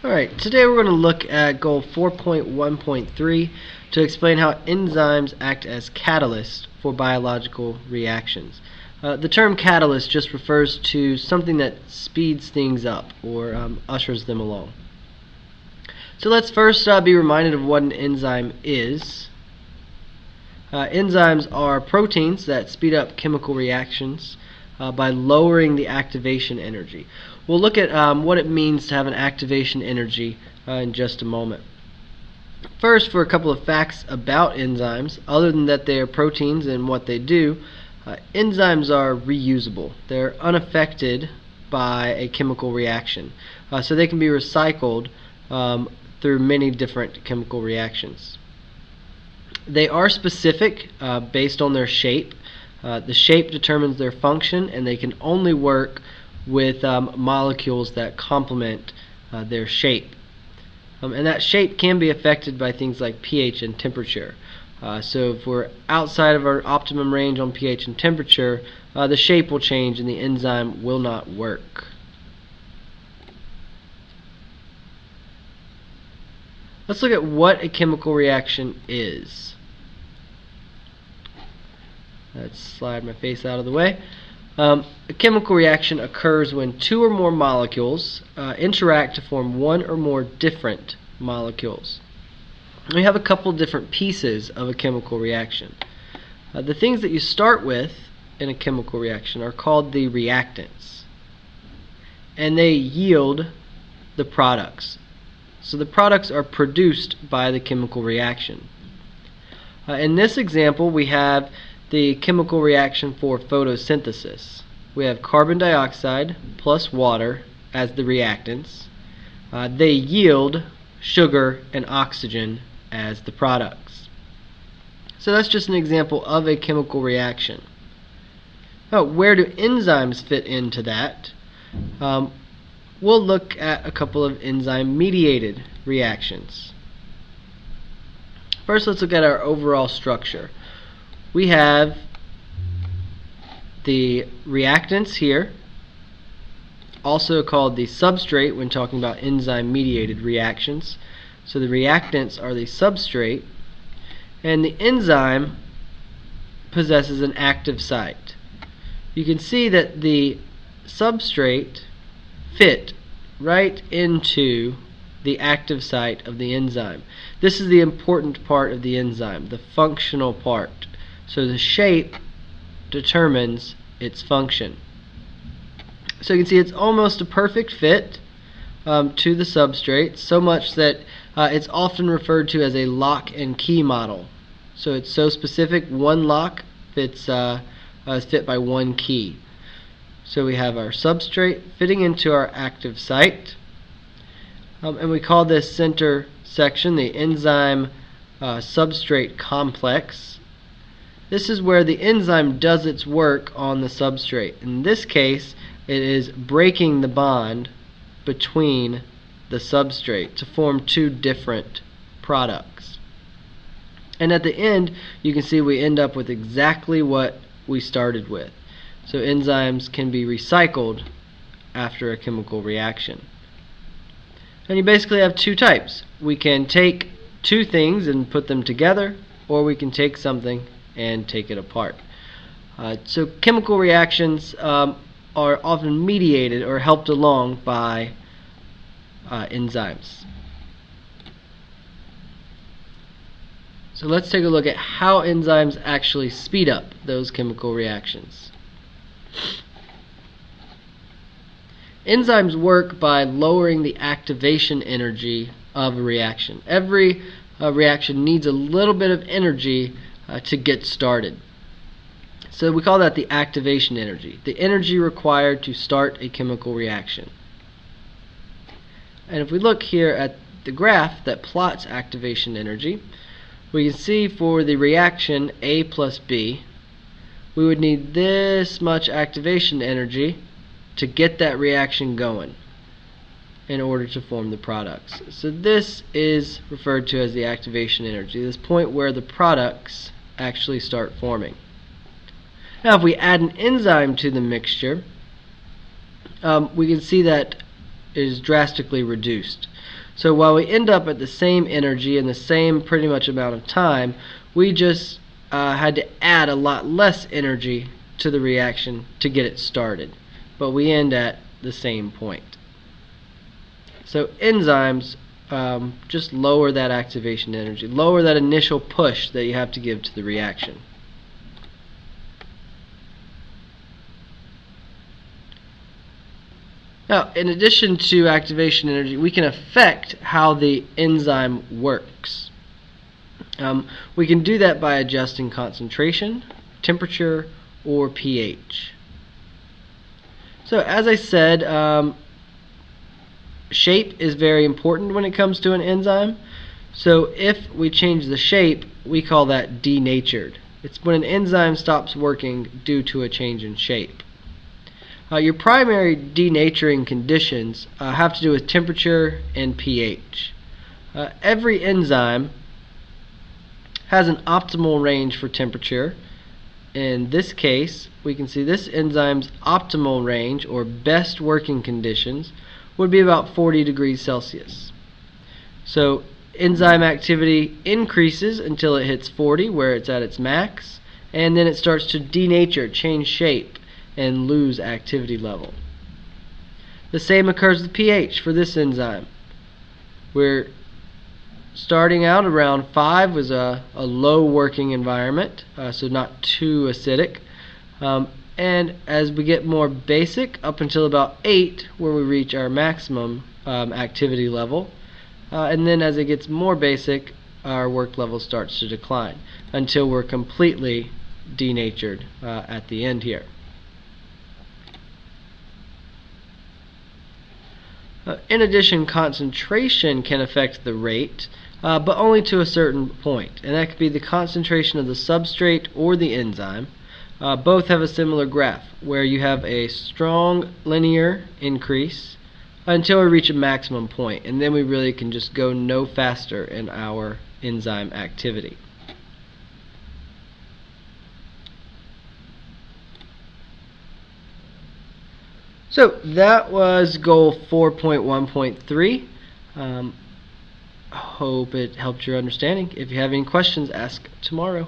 Alright, today we're going to look at goal 4.1.3 to explain how enzymes act as catalysts for biological reactions. The term catalyst just refers to something that speeds things up or ushers them along. So let's first be reminded of what an enzyme is. Enzymes are proteins that speed up chemical reactions by lowering the activation energy. We'll look at what it means to have an activation energy in just a moment. First, for a couple of facts about enzymes, other than that they are proteins and what they do, enzymes are reusable. They're unaffected by a chemical reaction, so they can be recycled through many different chemical reactions. They are specific based on their shape. The shape determines their function, and they can only work with molecules that complement their shape. And that shape can be affected by things like pH and temperature. So if we're outside of our optimum range on pH and temperature, the shape will change and the enzyme will not work. Let's look at what a chemical reaction is. Let's slide my face out of the way. A chemical reaction occurs when two or more molecules interact to form one or more different molecules. We have a couple different pieces of a chemical reaction. The things that you start with in a chemical reaction are called the reactants, and they yield the products. So the products are produced by the chemical reaction. In this example, we have the chemical reaction for photosynthesis. We have carbon dioxide plus water as the reactants. They yield sugar and oxygen as the products. So that's just an example of a chemical reaction. Now, where do enzymes fit into that? We'll look at a couple of enzyme-mediated reactions. First, let's look at our overall structure. We have the reactants here, also called the substrate when talking about enzyme-mediated reactions. So the reactants are the substrate, and the enzyme possesses an active site. You can see that the substrate fit right into the active site of the enzyme. This is the important part of the enzyme, the functional part. So the shape determines its function. So you can see it's almost a perfect fit to the substrate, so much that it's often referred to as a lock and key model. So it's so specific, one lock is fit by one key. So we have our substrate fitting into our active site, and we call this center section the enzyme substrate complex. This is where the enzyme does its work on the substrate. In this case, it is breaking the bond between the substrate to form two different products. And at the end, you can see we end up with exactly what we started with. So enzymes can be recycled after a chemical reaction. And you basically have two types. We can take two things and put them together, or we can take something and take it apart. So chemical reactions are often mediated or helped along by enzymes. So let's take a look at how enzymes actually speed up those chemical reactions. Enzymes work by lowering the activation energy of a reaction. Every reaction needs a little bit of energy to get started. So we call that the activation energy, the energy required to start a chemical reaction. And if we look here at the graph that plots activation energy, we can see for the reaction A plus B, we would need this much activation energy to get that reaction going in order to form the products. So this is referred to as the activation energy, this point where the products actually start forming. Now if we add an enzyme to the mixture, we can see that is drastically reduced. So while we end up at the same energy and the same pretty much amount of time, we just had to add a lot less energy to the reaction to get it started. But we end at the same point. So enzymes just lower that activation energy, lower that initial push that you have to give to the reaction. Now, in addition to activation energy, we can affect how the enzyme works. We can do that by adjusting concentration, temperature, or pH. So, as I said, shape is very important when it comes to an enzyme. So, if we change the shape, we call that denatured. It's when an enzyme stops working due to a change in shape. Your primary denaturing conditions have to do with temperature and pH. Every enzyme has an optimal range for temperature. In this case, we can see this enzyme's optimal range, or best working conditions, would be about 40 degrees Celsius. So enzyme activity increases until it hits 40, where it's at its max, and then it starts to denature, change shape, and lose activity level. The same occurs with pH for this enzyme. We're starting out around 5 was a low working environment, so not too acidic. And as we get more basic, up until about 8, where we reach our maximum activity level. And then as it gets more basic, our work level starts to decline until we're completely denatured at the end here. In addition, concentration can affect the rate, but only to a certain point, and that could be the concentration of the substrate or the enzyme. Both have a similar graph, where you have a strong linear increase until we reach a maximum point, and then we really can just go no faster in our enzyme activity. So that was goal 4.1.3. Hope it helped your understanding. If you have any questions, ask tomorrow.